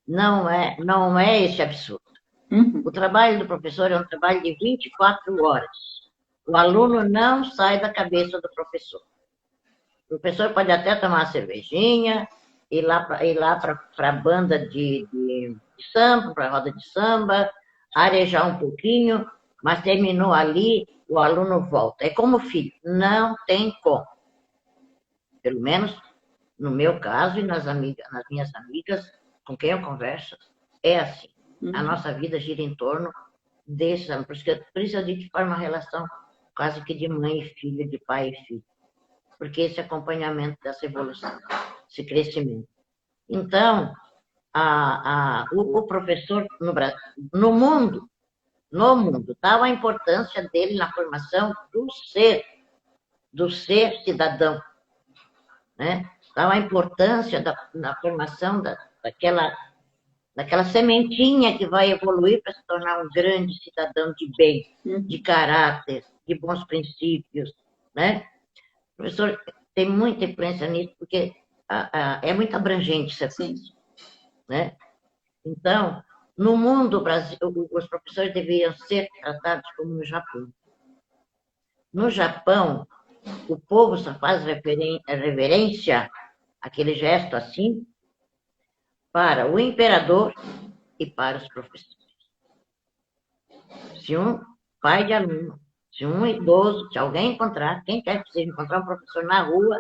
não é esse absurdo. O trabalho do professor é um trabalho de 24 horas. O aluno não sai da cabeça do professor. O professor pode até tomar uma cervejinha, ir lá para a banda de samba, para a roda de samba, arejar um pouquinho, mas terminou ali, o aluno volta. É como filho, não tem como. Pelo menos no meu caso e nas minhas amigas com quem eu converso, é assim. A nossa vida gira em torno desse, por isso a gente forma uma relação quase que de mãe e filho, de pai e filho. Porque esse acompanhamento dessa evolução, esse crescimento. Então, o professor no mundo, dá a importância dele na formação do ser cidadão, né? Dá a importância na formação daquela sementinha que vai evoluir para se tornar um grande cidadão de bem, de caráter, de bons princípios, né? O professor tem muita influência nisso, porque é muito abrangente essa coisa, né? Então, no mundo, os professores deveriam ser tratados como no Japão. No Japão, o povo só faz reverência, aquele gesto assim, para o imperador e para os professores. Se um pai de aluno, se um idoso, se alguém encontrar, quem quer que seja, encontrar um professor na rua,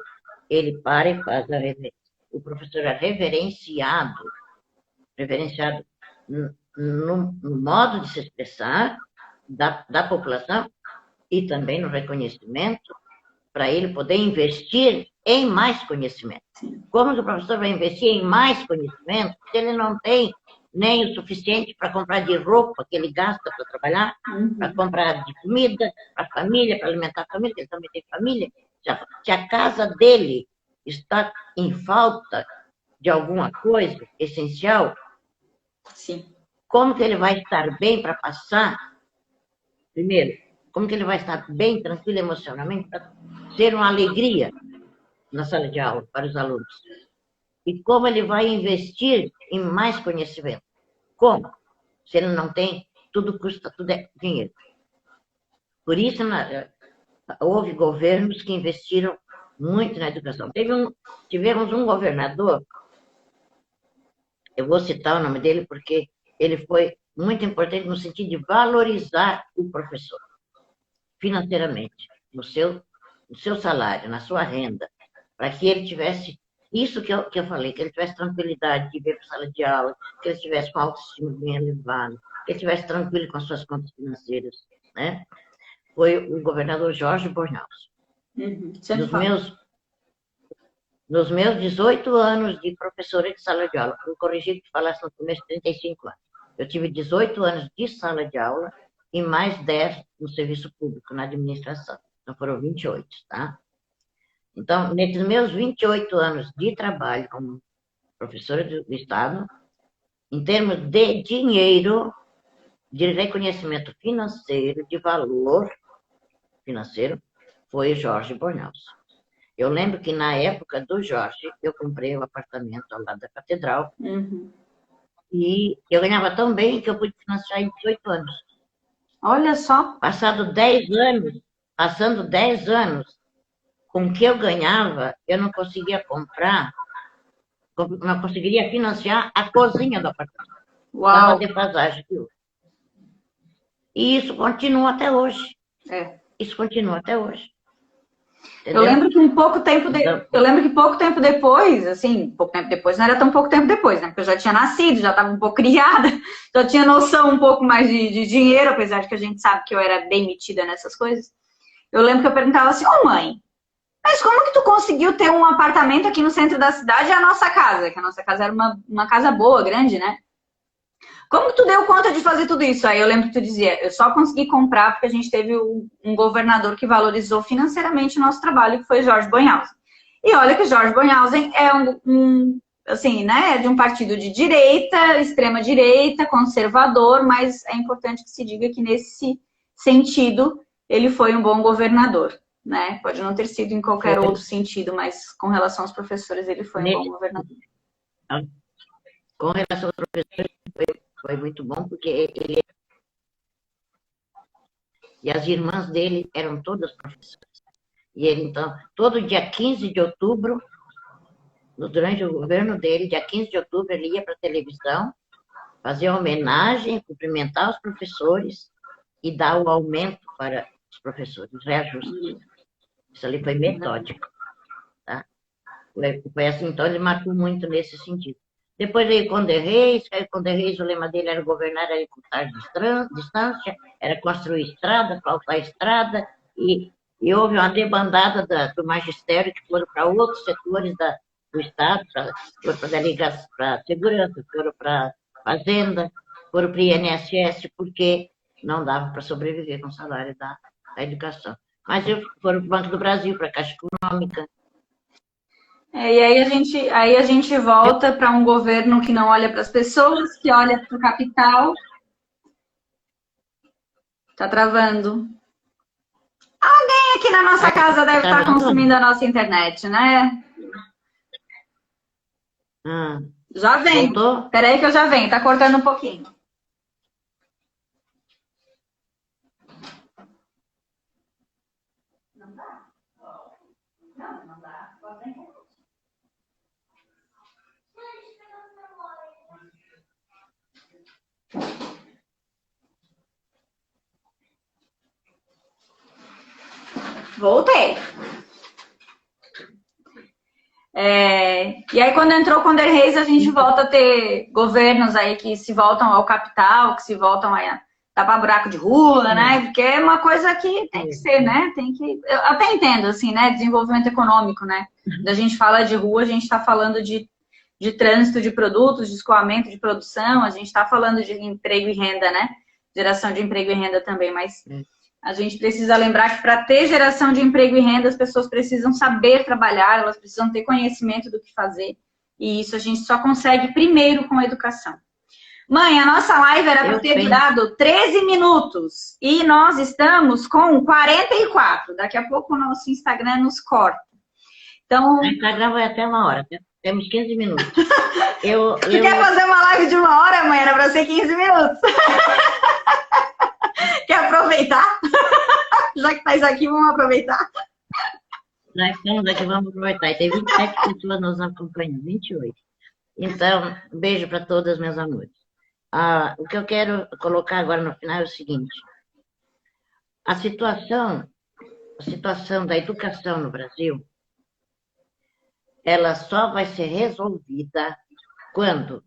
ele para e faz a reverência. O professor é reverenciado no modo de se expressar da população e também no reconhecimento, para ele poder investir em mais conhecimento. Como que o professor vai investir em mais conhecimento se ele não tem nem o suficiente para comprar de roupa que ele gasta para trabalhar, para comprar de comida para a família, para alimentar a família, que ele também tem família? Se a casa dele está em falta de alguma coisa essencial, Sim. Como que ele vai estar bem para passar? Primeiro, como que ele vai estar bem, tranquilo emocionalmente, para ser uma alegria na sala de aula para os alunos? E como ele vai investir em mais conhecimento? Como? Se ele não tem, tudo custa, tudo é dinheiro. Por isso, houve governos que investiram muito na educação. Tivemos um governador, eu vou citar o nome dele porque ele foi muito importante no sentido de valorizar o professor financeiramente, no seu salário, na sua renda, para que ele tivesse isso que eu falei, que ele tivesse tranquilidade de vir para a sala de aula, que ele tivesse uma autoestima bem elevada, que ele estivesse tranquilo com as suas contas financeiras, né? Foi o governador Jorge Bornhaus. Nos meus 18 anos de professora de sala de aula, eu corrigi que falasse no começo, 35 anos. Eu tive 18 anos de sala de aula e mais 10 no serviço público, na administração. Então foram 28, tá? Então, nesses meus 28 anos de trabalho como professora do Estado, em termos de dinheiro, de reconhecimento financeiro, de valor financeiro, foi o Jorge Bornhaus. Eu lembro que na época do Jorge, eu comprei um apartamento ao lado da catedral, e eu ganhava tão bem que eu pude financiar em 18 anos. Olha só. Passando 10 anos, com o que eu ganhava, eu não conseguia não conseguiria financiar a cozinha do apartamento. Uau! Uma defasagem de hoje. E isso continua até hoje. Isso continua até hoje. Entendeu? Eu lembro que pouco tempo depois, assim, pouco tempo depois, não era tão pouco tempo depois, né? Porque eu já tinha nascido, já estava um pouco criada, já tinha noção um pouco mais de dinheiro, apesar de que a gente sabe que eu era bem metida nessas coisas. Eu lembro que eu perguntava assim, mãe, mas como que tu conseguiu ter um apartamento aqui no centro da cidade e a nossa casa? Que a nossa casa era uma casa boa, grande, né? Como que tu deu conta de fazer tudo isso? Aí eu lembro que tu dizia, eu só consegui comprar porque a gente teve um governador que valorizou financeiramente o nosso trabalho, que foi Jorge Bornhausen. E olha que Jorge Bornhausen é assim, né, de um partido de direita, extrema direita, conservador, mas é importante que se diga que nesse sentido ele foi um bom governador, né? Pode não ter sido em qualquer outro sentido, mas com relação aos professores ele foi um bom governador. Com relação aos professores, foi muito bom, porque E as irmãs dele eram todas professoras. E ele, então, todo dia 15 de outubro, durante o governo dele, dia 15 de outubro, ele ia para a televisão, fazer homenagem, cumprimentar os professores e dar o aumento para os professores, o reajuste. Isso ali foi metódico. Tá? Foi assim, então ele marcou muito nesse sentido. Depois veio Conde Reis, o lema dele era governar, era encurtar distância, era construir estrada, faltar estrada, e houve uma debandada do magistério que foram para outros setores do Estado, foram para a segurança, foram para a fazenda, foram para o INSS, porque não dava para sobreviver com o salário da educação. Mas foram para o Banco do Brasil, para a Caixa Econômica. E aí a gente volta para um governo que não olha para as pessoas, que olha para o capital. Tá travando. Alguém aqui na nossa casa deve estar consumindo a nossa internet, né? Já vem. Espera aí que eu já venho. Tá cortando um pouquinho. Não dá? Não dá. Voltei. E aí, quando entrou o Conde Reis, a gente volta a ter governos aí que se voltam ao capital, que se voltam a tapar buraco de rua, né? Porque é uma coisa que tem que ser, né? Eu até entendo, assim, né? Desenvolvimento econômico, né? Quando a gente fala de rua, a gente está falando de trânsito de produtos, de escoamento de produção, a gente está falando de emprego e renda, né? Geração de emprego e renda também, mas a gente precisa lembrar que para ter geração de emprego e renda, as pessoas precisam saber trabalhar, elas precisam ter conhecimento do que fazer. E isso a gente só consegue primeiro com a educação. Mãe, a nossa live era para ter durado 13 minutos. E nós estamos com 44. Daqui a pouco o nosso Instagram nos corta. Então... O Instagram vai até 1 hora. Temos 15 minutos. Você quer fazer uma live de 1 hora, mãe? Era para ser 15 minutos. Quer aproveitar? Já que estás aqui, vamos aproveitar. Já que estamos aqui, vamos aproveitar. E tem 27 pessoas nos acompanhando, 28. Então, beijo para todas, meus amores. O que eu quero colocar agora no final é o seguinte. A situação da educação no Brasil, ela só vai ser resolvida quando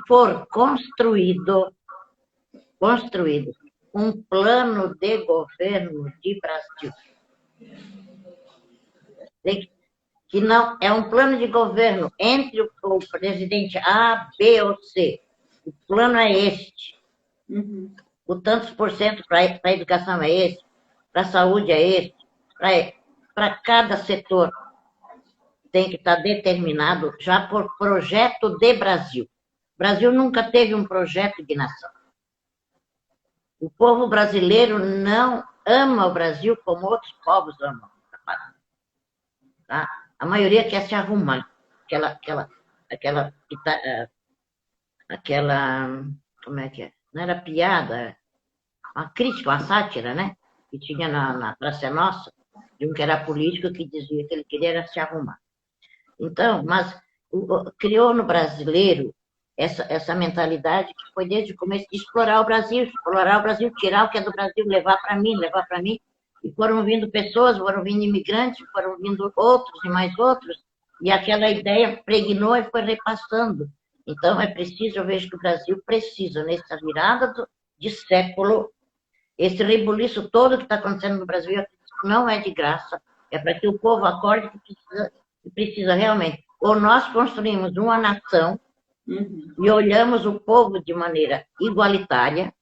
for construído um plano de governo de Brasil. Que não é um plano de governo entre o presidente A, B ou C. O plano é este. O tantos por cento para a educação é esse, para a saúde é esse, para cada setor tem que estar determinado já por projeto de Brasil. O Brasil nunca teve um projeto de nação. O povo brasileiro não ama o Brasil como outros povos amam. Tá? A maioria quer se arrumar. Como é que é? Não era piada, uma crítica, uma sátira, né? Que tinha na Praça é Nossa, de um que era político que dizia que ele queria era se arrumar. Então, mas criou no brasileiro essa mentalidade que foi desde o começo de explorar o Brasil, tirar o que é do Brasil, levar para mim, e foram vindo pessoas, foram vindo imigrantes, foram vindo outros e mais outros, e aquela ideia pregnou e foi repassando. Então, é preciso, eu vejo que o Brasil precisa, nessa virada de século, esse rebuliço todo que está acontecendo no Brasil não é de graça, é para que o povo acorde que precisa realmente. Ou nós construímos uma nação e olhamos o povo de maneira igualitária,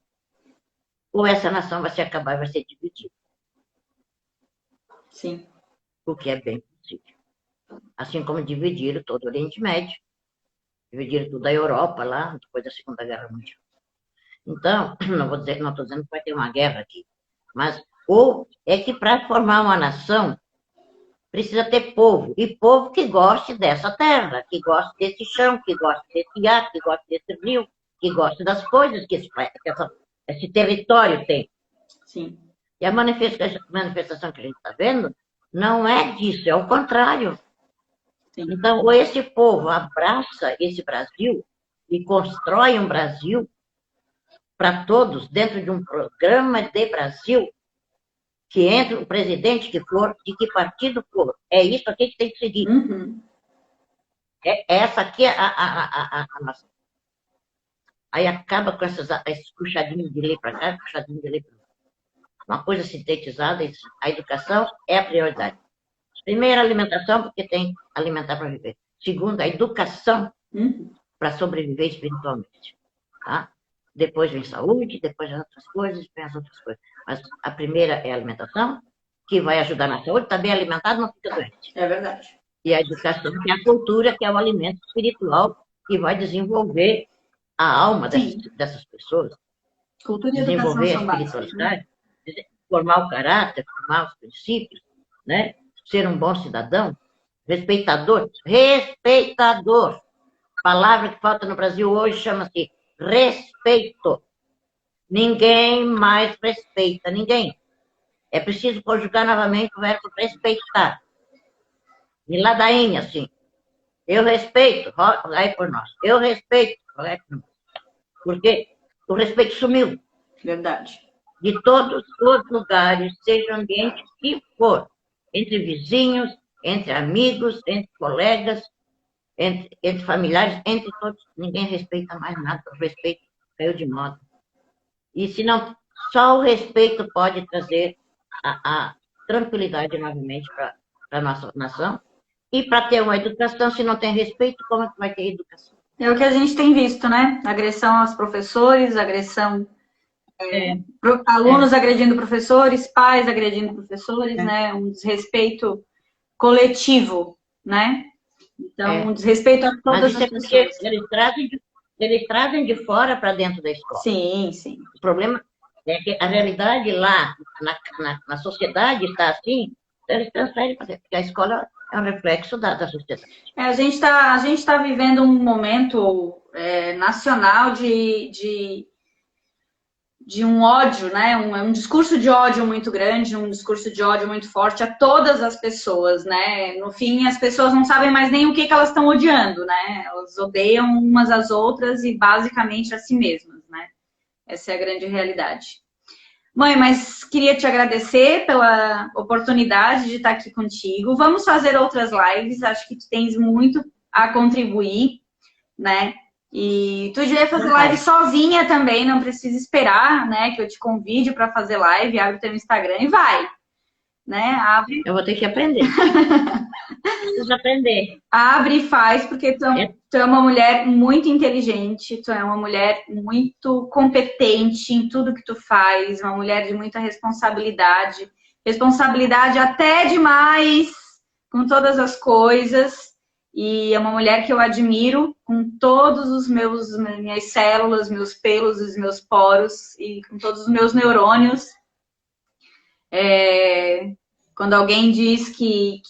ou essa nação vai se acabar e vai ser dividida. Sim. O que é bem possível. Assim como dividiram todo o Oriente Médio, dividiram toda a Europa lá, depois da Segunda Guerra Mundial. Então, não estou dizendo que vai ter uma guerra aqui, mas ou é que para formar uma nação precisa ter povo, e povo que goste dessa terra, que goste desse chão, que goste desse ar, que goste desse rio, que gosta das coisas que esse território tem. Sim. E a manifestação que a gente está vendo não é disso, é o contrário. Sim. Então, ou esse povo abraça esse Brasil e constrói um Brasil para todos, dentro de um programa de Brasil, que entre o presidente que for, de que partido for. É isso aqui que tem que seguir. Uhum. Essa aqui é a nossa. Aí acaba com esses puxadinhos de lei para cá, puxadinhos de lei para cá. Uma coisa sintetizada, a educação é a prioridade. Primeiro, a alimentação, porque tem que alimentar para viver. Segundo, a educação para sobreviver espiritualmente. Tá? Depois vem saúde, depois vem outras coisas, vem as outras coisas. Mas a primeira é a alimentação, que vai ajudar na saúde. Está bem alimentado, não fica doente. É verdade. E a educação, que é a cultura, que é o alimento espiritual, que vai desenvolver a alma dessas pessoas. Cultura e desenvolver educação a são espiritualidade, formar o caráter, formar os princípios, né? Ser um bom cidadão, respeitador. Respeitador. Palavra que falta no Brasil hoje chama-se respeito. Ninguém mais respeita ninguém. É preciso conjugar novamente o verbo respeitar. E ladainha, assim. Eu respeito, rogai por nós. Eu respeito, rogai por nós. Porque o respeito sumiu. Verdade. De todos os lugares, seja o ambiente que for. Entre vizinhos, entre amigos, entre colegas, entre familiares, entre todos. Ninguém respeita mais nada. O respeito caiu de moda. E se não, só o respeito pode trazer a tranquilidade novamente para a nossa nação. E para ter uma educação, se não tem respeito, como é que vai ter educação? É o que a gente tem visto, né? Agressão aos professores, agressão... alunos agredindo professores, pais agredindo professores, né? Um desrespeito coletivo, né? Então, um desrespeito a todas as pessoas. Eles trazem de fora para dentro da escola. Sim, sim. O problema é que a realidade lá, na sociedade, está assim, eles transferem para dentro, porque a escola é um reflexo da sociedade. A gente tá vivendo um momento nacional de um ódio, né? Um discurso de ódio muito grande, um discurso de ódio muito forte a todas as pessoas, né? No fim, as pessoas não sabem mais nem o que elas estão odiando, né? Elas odeiam umas às outras e basicamente a si mesmas, né? Essa é a grande realidade. Mãe, mas queria te agradecer pela oportunidade de estar aqui contigo. Vamos fazer outras lives, acho que tu tens muito a contribuir, né? E tu devia fazer live sozinha também, não precisa esperar, né, que eu te convide para fazer live, abre teu Instagram e vai, né? Abre. Eu vou ter que aprender. Preciso aprender. Abre e faz, porque tu é uma mulher muito inteligente, tu é uma mulher muito competente em tudo que tu faz, uma mulher de muita responsabilidade, responsabilidade até demais com todas as coisas. E é uma mulher que eu admiro com todos os minhas células, meus pelos, os meus poros e com todos os meus neurônios. Quando alguém diz que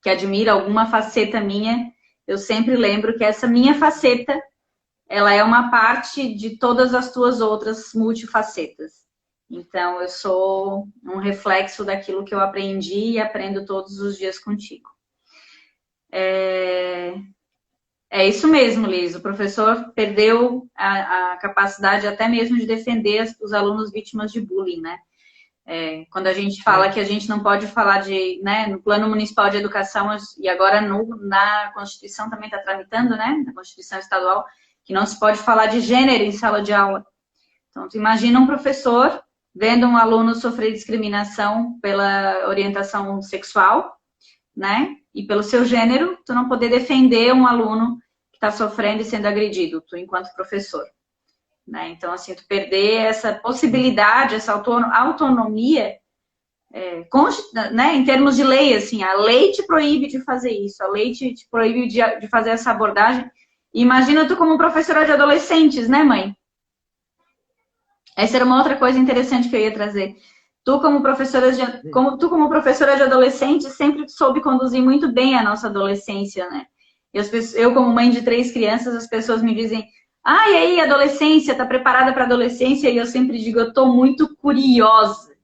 admira alguma faceta minha, eu sempre lembro que essa minha faceta, ela é uma parte de todas as tuas outras multifacetas. Então, eu sou um reflexo daquilo que eu aprendi e aprendo todos os dias contigo. É isso mesmo, Liz. O professor perdeu a capacidade até mesmo de defender os alunos vítimas de bullying, né? Quando a gente fala que a gente não pode falar né, no Plano Municipal de Educação, e agora na Constituição também está tramitando, né? Na Constituição Estadual, que não se pode falar de gênero em sala de aula. Então, tu imagina um professor vendo um aluno sofrer discriminação pela orientação sexual, né? E pelo seu gênero, tu não poder defender um aluno que está sofrendo e sendo agredido, tu enquanto professor. Né? Então, assim, tu perder essa possibilidade, essa autonomia, né? Em termos de lei, assim, a lei te proíbe de fazer isso, a lei te proíbe de fazer essa abordagem. E imagina tu como professora de adolescentes, né, mãe? Essa era uma outra coisa interessante que eu ia trazer. Tu, como professora de adolescente, sempre soube conduzir muito bem a nossa adolescência, né? Eu, como mãe de 3 crianças, as pessoas me dizem: Ah, e aí, adolescência, tá preparada para adolescência? E eu sempre digo, eu tô muito curiosa.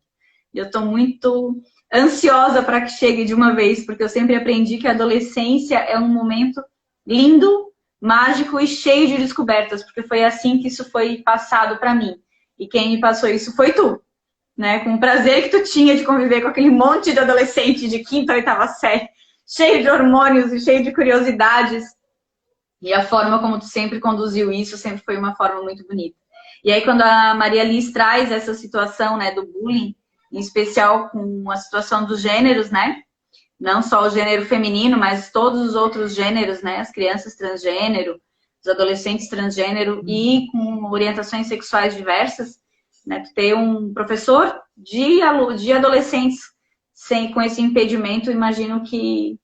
Eu tô muito ansiosa para que chegue de uma vez, porque eu sempre aprendi que a adolescência é um momento lindo, mágico e cheio de descobertas, porque foi assim que isso foi passado para mim. E quem me passou isso foi tu, né? Com o prazer que tu tinha de conviver com aquele monte de adolescente de quinta, oitava série, cheio de hormônios e cheio de curiosidades. E a forma como tu sempre conduziu isso sempre foi uma forma muito bonita. E aí, quando a Maria Liz traz essa situação, né, do bullying, em especial com a situação dos gêneros, né? Não só o gênero feminino, mas todos os outros gêneros, né? As crianças transgênero, os adolescentes transgênero e com orientações sexuais diversas, né? Tu ter um professor de adolescentes com esse impedimento, imagino que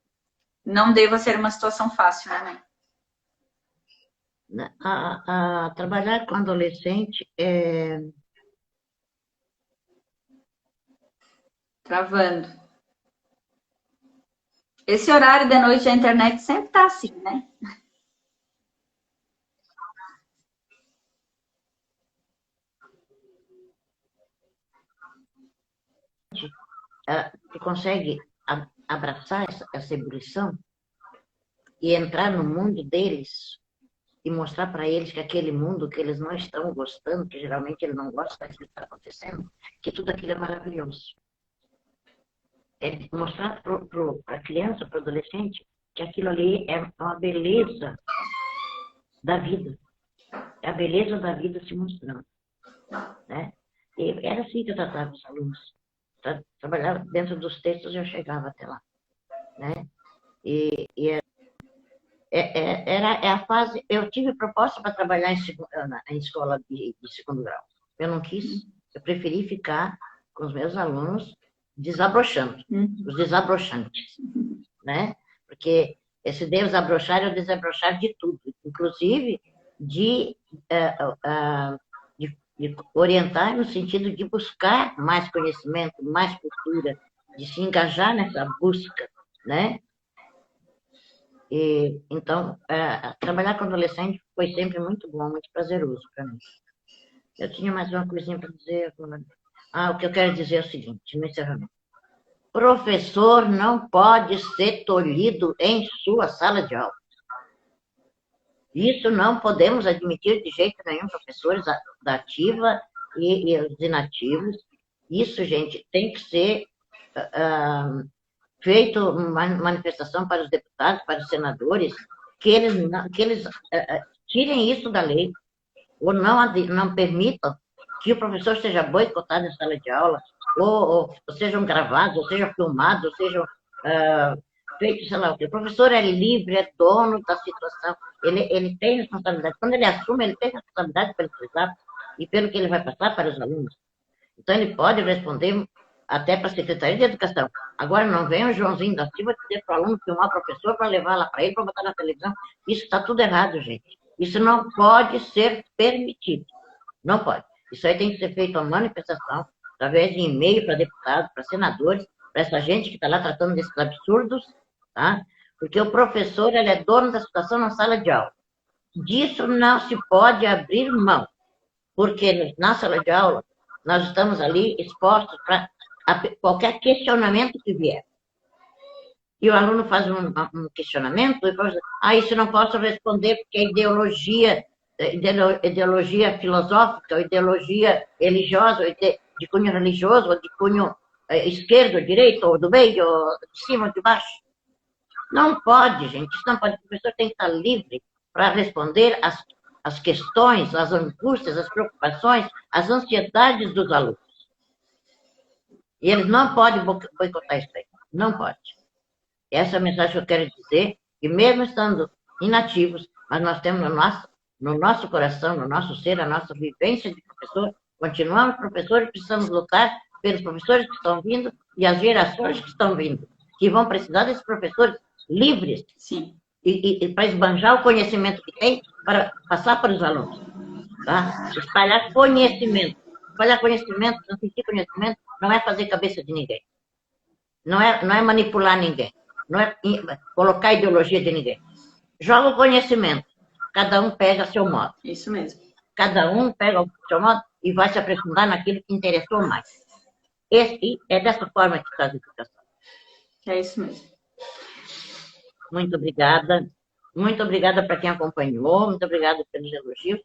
não deva ser uma situação fácil, né? Trabalhar com adolescente é... Travando. Esse horário da noite a internet sempre tá assim, né? Tu consegue abraçar essa ebulição e entrar no mundo deles e mostrar para eles que aquele mundo que eles não estão gostando, que geralmente eles não gostam daquilo que está acontecendo, que tudo aquilo é maravilhoso. É mostrar para a criança, para o adolescente, que aquilo ali é uma beleza da vida. É a beleza da vida se mostrando. Né? E era assim que eu tratava os alunos. Trabalhava dentro dos textos e eu chegava até lá. Né? É a fase... Eu tive proposta para trabalhar em escola de segundo grau. Eu não quis. Eu preferi ficar com os meus alunos desabrochando. Os desabrochantes. Né? Porque esse desabrochar é o desabrochar de tudo. Inclusive de orientar no sentido de buscar mais conhecimento, mais cultura, de se engajar nessa busca, né? E, então, trabalhar com adolescente foi sempre muito bom, muito prazeroso para mim. Eu tinha mais uma coisinha para dizer. O que eu quero dizer é o seguinte, no encerramento. Professor não pode ser tolhido em sua sala de aula. Isso não podemos admitir de jeito nenhum, professores da ativa e os inativos. Isso, gente, tem que ser feito uma manifestação para os deputados, para os senadores, que eles tirem isso da lei, ou não permitam que o professor seja boicotado em sala de aula, ou sejam gravados, ou sejam filmados, ou sejam feito, sei lá o quê. O professor é livre, é dono da situação, ele tem responsabilidade. Quando ele assume, ele tem responsabilidade pelo que ele sabe e pelo que ele vai passar para os alunos. Então, ele pode responder até para a Secretaria de Educação. Agora, não vem o Joãozinho da Silva dizer para o aluno filmar o professor para levar lá para ele, para botar na televisão. Isso está tudo errado, gente. Isso não pode ser permitido. Não pode. Isso aí tem que ser feito uma manifestação através de e-mail para deputados, para senadores, para essa gente que está lá tratando desses absurdos, tá? Porque o professor, ele é dono da situação na sala de aula. Disso não se pode abrir mão, porque na sala de aula nós estamos ali expostos para qualquer questionamento que vier. E o aluno faz um questionamento e fala, isso não posso responder porque é ideologia filosófica, ou ideologia religiosa, ou de cunho religioso, ou de cunho esquerdo, direito, ou do meio, ou de cima, ou de baixo. Não pode, gente, isso não pode. O professor tem que estar livre para responder as questões, as angústias, as preocupações, as ansiedades dos alunos. E eles não podem boicotar isso aí. Não pode. Essa é a mensagem que eu quero dizer, que mesmo estando inativos, mas nós temos no nosso coração, no nosso ser, a nossa vivência de professor, continuamos professores, precisamos lutar pelos professores que estão vindo e as gerações que estão vindo, que vão precisar desses professores livres. Sim. E para esbanjar o conhecimento que tem, para passar para os alunos. Tá? Espalhar conhecimento. Espalhar conhecimento, transmitir conhecimento, não é fazer cabeça de ninguém. Não é manipular ninguém. Não é colocar ideologia de ninguém. Joga o conhecimento. cada um pega seu modo. Isso mesmo. Cada um pega o seu modo e vai se aprofundar naquilo que interessou mais. E é dessa forma que faz a educação. É isso mesmo. Muito obrigada. Muito obrigada para quem acompanhou. Muito obrigada pelos elogios.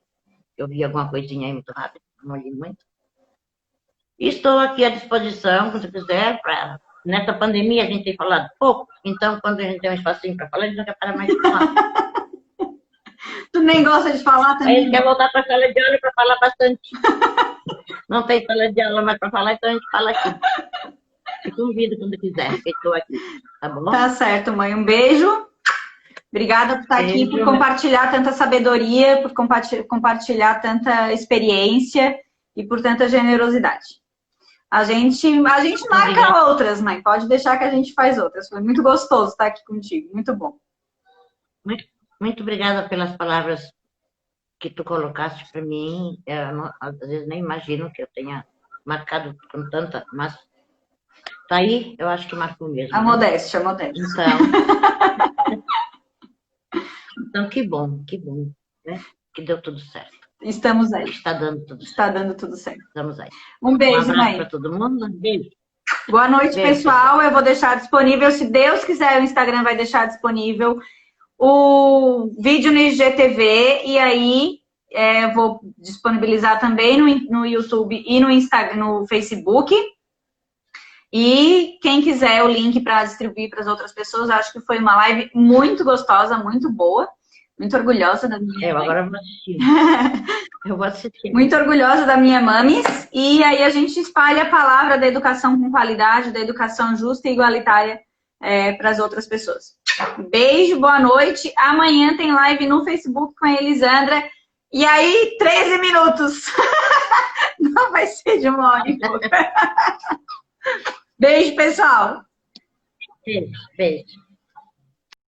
Eu vi alguma coisinha aí muito rápido, não li muito. Estou aqui à disposição, quando quiser. Nessa pandemia a gente tem falado pouco, então quando a gente tem um espacinho para falar, a gente não quer parar mais de falar. Tu nem gosta de falar Aí a também? gente quer voltar para a sala de aula para falar bastante. Não tem sala de aula mais para falar, então a gente fala aqui. E convido quando quiser, que estou aqui, tá bom? Tá certo, mãe. Um beijo. Obrigada por estar aqui, por compartilhar tanta sabedoria, por compartilhar tanta experiência e por tanta generosidade. A gente marca outras, mãe. Pode deixar que a gente faz outras. Foi muito gostoso estar aqui contigo. Muito bom. Muito obrigada pelas palavras que tu colocaste para mim. Eu às vezes nem imagino que eu tenha marcado com tanta, mas tá aí, eu acho que marcou mesmo. A modéstia, a modéstia. Então que bom, né? Que deu tudo certo. Estamos aí. Está dando tudo certo. Está dando tudo certo. Estamos aí. Um beijo, abraço mãe. para todo mundo. Beijo. Boa noite, Beijo, pessoal. Eu vou deixar disponível, se Deus quiser, o Instagram vai deixar disponível o vídeo no IGTV e aí vou disponibilizar também no YouTube e no Instagram, no Facebook. E quem quiser o link para distribuir para as outras pessoas, acho que foi uma live muito gostosa, muito boa. Muito orgulhosa da minha Eu agora vou assistir. Eu vou assistir. Muito orgulhosa da minha mamis. E aí a gente espalha a palavra da educação com qualidade, da educação justa e igualitária para as outras pessoas. Beijo, boa noite. Amanhã tem live no Facebook com a Elisandra. E aí, 13 minutos. Não vai ser de uma hora e pouco. Beijo, pessoal. Beijo, beijo.